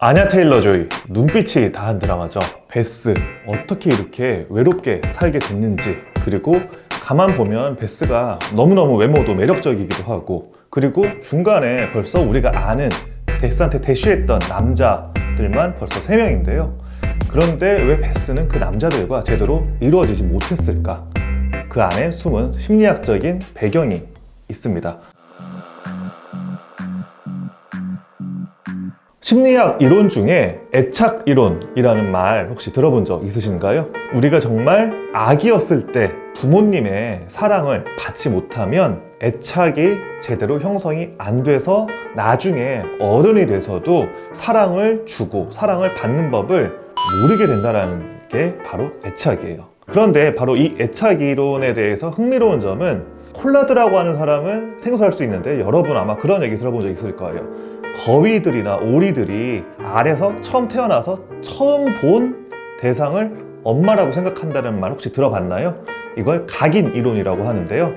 아냐 테일러-조이, 눈빛이 다한 드라마죠. 베스, 어떻게 이렇게 외롭게 살게 됐는지, 그리고 가만 보면 베스가 너무너무 외모도 매력적이기도 하고, 그리고 중간에 벌써 우리가 아는 베스한테 대쉬했던 남자들만 벌써 3명인데요. 그런데 왜 베스는 그 남자들과 제대로 이루어지지 못했을까? 그 안에 숨은 심리학적인 배경이 있습니다. 심리학 이론 중에 애착 이론이라는 말 혹시 들어본 적 있으신가요? 우리가 정말 아기였을 때 부모님의 사랑을 받지 못하면 애착이 제대로 형성이 안 돼서 나중에 어른이 돼서도 사랑을 주고 사랑을 받는 법을 모르게 된다는 게 바로 애착이에요. 그런데 바로 이 애착 이론에 대해서 흥미로운 점은 콜라드라고 하는 사람은 생소할 수 있는데 여러분 아마 그런 얘기 들어본 적 있을 거예요. 거위들이나 오리들이 알에서 처음 태어나서 처음 본 대상을 엄마라고 생각한다는 말 혹시 들어봤나요? 이걸 각인 이론이라고 하는데요.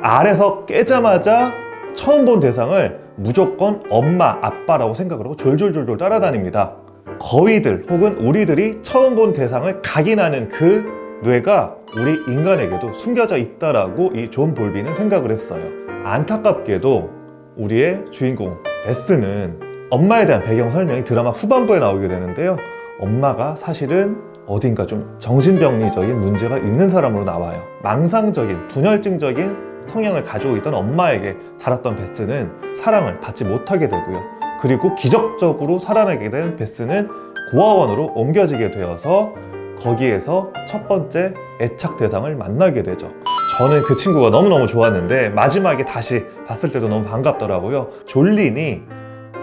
알에서 깨자마자 처음 본 대상을 무조건 엄마, 아빠라고 생각을 하고 졸졸졸 따라다닙니다. 거위들 혹은 오리들이 처음 본 대상을 각인하는 그 뇌가 우리 인간에게도 숨겨져 있다라고 이 존 볼비는 생각을 했어요. 안타깝게도 우리의 주인공 베스는 엄마에 대한 배경 설명이 드라마 후반부에 나오게 되는데요. 엄마가 사실은 어딘가 좀 정신병리적인 문제가 있는 사람으로 나와요. 망상적인, 분열증적인 성향을 가지고 있던 엄마에게 자랐던 베스는 사랑을 받지 못하게 되고요. 그리고 기적적으로 살아나게 된 베스는 고아원으로 옮겨지게 되어서 거기에서 첫 번째 애착 대상을 만나게 되죠. 저는 그 친구가 너무너무 좋았는데 마지막에 다시 봤을 때도 너무 반갑더라고요. 졸린이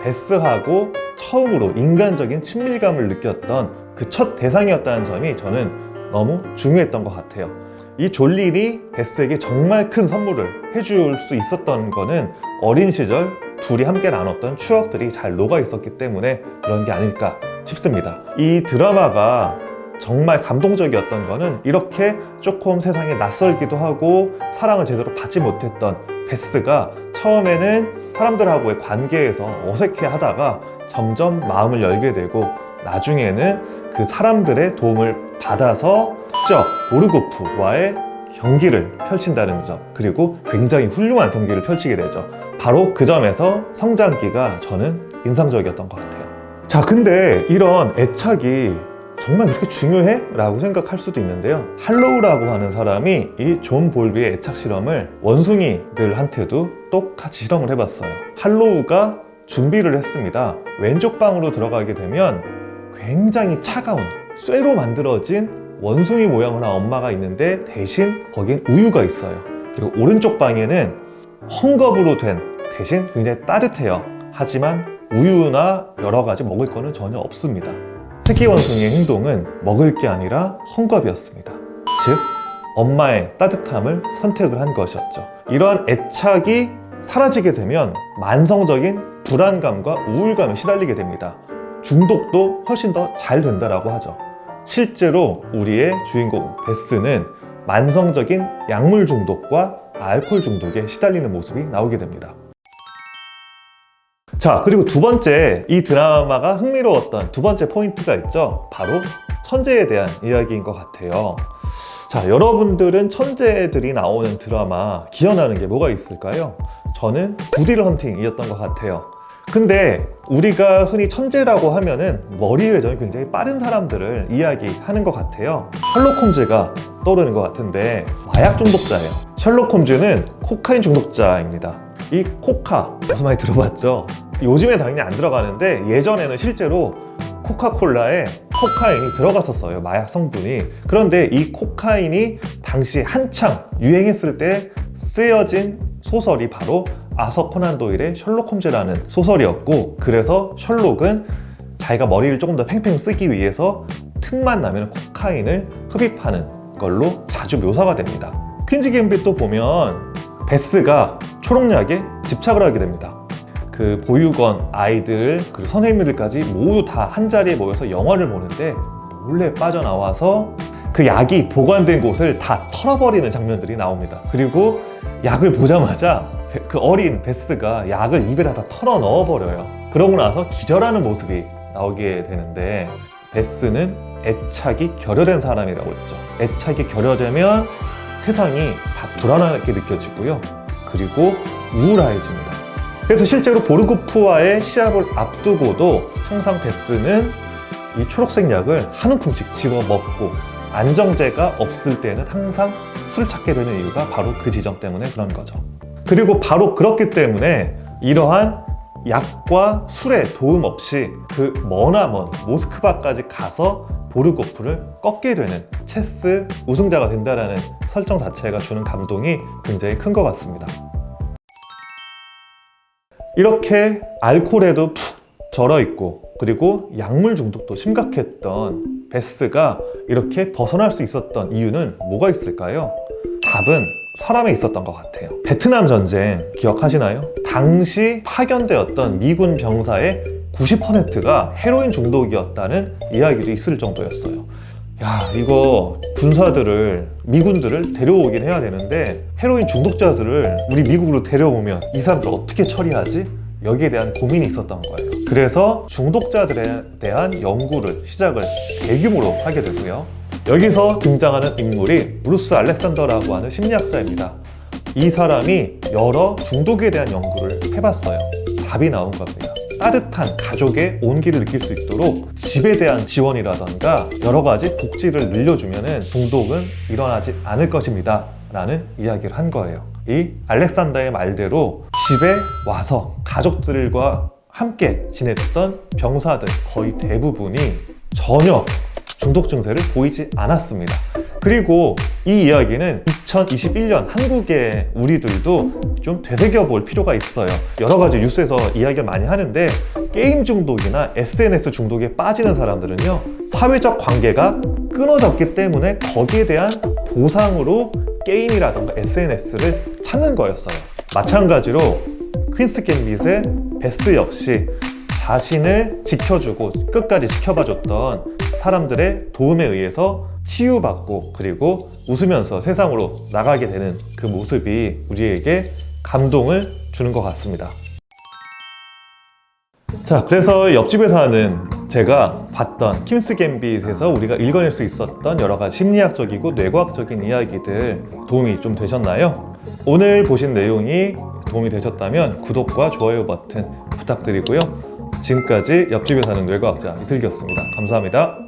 베스하고 처음으로 인간적인 친밀감을 느꼈던 그 첫 대상이었다는 점이 저는 너무 중요했던 것 같아요. 이 졸린이 베스에게 정말 큰 선물을 해줄 수 있었던 거는 어린 시절 둘이 함께 나눴던 추억들이 잘 녹아 있었기 때문에 그런 게 아닐까 싶습니다. 이 드라마가 정말 감동적이었던 거는 이렇게 조금 세상에 낯설기도 하고 사랑을 제대로 받지 못했던 베스가 처음에는 사람들하고의 관계에서 어색해 하다가 점점 마음을 열게 되고 나중에는 그 사람들의 도움을 받아서 직접 보르고프와의 경기를 펼친다는 점, 그리고 굉장히 훌륭한 경기를 펼치게 되죠. 바로 그 점에서 성장기가 저는 인상적이었던 것 같아요. 자, 근데 이런 애착이 정말 그렇게 중요해? 라고 생각할 수도 있는데요. 할로우라고 하는 사람이 이 존 볼비의 애착 실험을 원숭이들한테도 똑같이 실험을 해봤어요. 할로우가 준비를 했습니다. 왼쪽 방으로 들어가게 되면 굉장히 차가운 쇠로 만들어진 원숭이 모양을 한 엄마가 있는데 대신 거긴 우유가 있어요. 그리고 오른쪽 방에는 헝겊으로 된 대신 굉장히 따뜻해요. 하지만 우유나 여러 가지 먹을 거는 전혀 없습니다. 새끼 원숭이의 행동은 먹을 게 아니라 헝겊이었습니다. 즉, 엄마의 따뜻함을 선택을 한 것이었죠. 이러한 애착이 사라지게 되면 만성적인 불안감과 우울감에 시달리게 됩니다. 중독도 훨씬 더 잘 된다라고 하죠. 실제로 우리의 주인공 베스는 만성적인 약물 중독과 알코올 중독에 시달리는 모습이 나오게 됩니다. 자, 그리고 두 번째, 이 드라마가 흥미로웠던 두 번째 포인트가 있죠. 바로 천재에 대한 이야기인 것 같아요. 자, 여러분들은 천재들이 나오는 드라마 기억나는 게 뭐가 있을까요? 저는 구딜 헌팅이었던 것 같아요. 근데 우리가 흔히 천재라고 하면은 머리 회전이 굉장히 빠른 사람들을 이야기하는 것 같아요. 셜록 홈즈가 떠오르는 것 같은데 마약 중독자예요. 셜록 홈즈는 코카인 중독자입니다. 이 코카 무슨 많이 들어봤죠? 요즘에 당연히 안 들어가는데 예전에는 실제로 코카콜라에 코카인이 들어갔었어요. 마약 성분이. 그런데 이 코카인이 당시 한창 유행했을 때 쓰여진 소설이 바로 아서 코난 도일의 셜록 홈즈라는 소설이었고, 그래서 셜록은 자기가 머리를 조금 더 팽팽 쓰기 위해서 틈만 나면 코카인을 흡입하는 걸로 자주 묘사가 됩니다. 퀸즈 갬빗도 보면 베스가 초록약에 집착을 하게 됩니다. 그 보육원 아이들 그리고 선생님들까지 모두 다 한자리에 모여서 영화를 보는데 몰래 빠져나와서 그 약이 보관된 곳을 다 털어버리는 장면들이 나옵니다. 그리고 약을 보자마자 그 어린 베스가 약을 입에다 다 털어 넣어버려요. 그러고 나서 기절하는 모습이 나오게 되는데, 베스는 애착이 결여된 사람이라고 했죠. 애착이 결여되면 세상이 다 불안하게 느껴지고요. 그리고 우울해집니다. 그래서 실제로 보르고프와의 시합을 앞두고도 항상 베스는 이 초록색 약을 한 움큼씩 집어 먹고, 안정제가 없을 때는 항상 술을 찾게 되는 이유가 바로 그 지점 때문에 그런 거죠. 그리고 바로 그렇기 때문에 이러한 약과 술의 도움 없이 그 머나먼 모스크바까지 가서 보르고프를 꺾게 되는 체스 우승자가 된다는 설정 자체가 주는 감동이 굉장히 큰 것 같습니다. 이렇게 알코올에도 푹 절어 있고, 그리고 약물 중독도 심각했던 베스가 이렇게 벗어날 수 있었던 이유는 뭐가 있을까요? 답은 사람에 있었던 것 같아요. 베트남 전쟁 기억하시나요? 당시 파견되었던 미군 병사의 90%가 헤로인 중독이었다는 이야기도 있을 정도였어요. 야, 이거 군사들을, 미군들을 데려오긴 해야 되는데 헤로인 중독자들을 우리 미국으로 데려오면 이 사람들 어떻게 처리하지? 여기에 대한 고민이 있었던 거예요. 그래서 중독자들에 대한 연구를 시작을 대규모로 하게 되고요. 여기서 등장하는 인물이 브루스 알렉산더라고 하는 심리학자입니다. 이 사람이 여러 중독에 대한 연구를 해봤어요. 답이 나온 겁니다. 따뜻한 가족의 온기를 느낄 수 있도록 집에 대한 지원이라던가 여러 가지 복지를 늘려주면 중독은 일어나지 않을 것입니다 라는 이야기를 한 거예요. 이 알렉산더의 말대로 집에 와서 가족들과 함께 지냈던 병사들 거의 대부분이 전혀 중독 증세를 보이지 않았습니다. 그리고 이 이야기는 2021년 한국의 우리들도 좀 되새겨볼 필요가 있어요. 여러 가지 뉴스에서 이야기를 많이 하는데, 게임 중독이나 SNS 중독에 빠지는 사람들은요, 사회적 관계가 끊어졌기 때문에 거기에 대한 보상으로 게임이라던가 SNS를 찾는 거였어요. 마찬가지로 퀸스 갬빗의 베스 역시 자신을 지켜주고 끝까지 지켜봐줬던 사람들의 도움에 의해서 치유받고, 그리고 웃으면서 세상으로 나가게 되는 그 모습이 우리에게 감동을 주는 것 같습니다. 자, 그래서 옆집에 사는 제가 봤던 퀸스 갬빗에서 우리가 읽어낼 수 있었던 여러 가지 심리학적이고 뇌과학적인 이야기들 도움이 좀 되셨나요? 오늘 보신 내용이 도움이 되셨다면 구독과 좋아요 버튼 부탁드리고요. 지금까지 옆집에 사는 뇌과학자 이슬기였습니다. 감사합니다.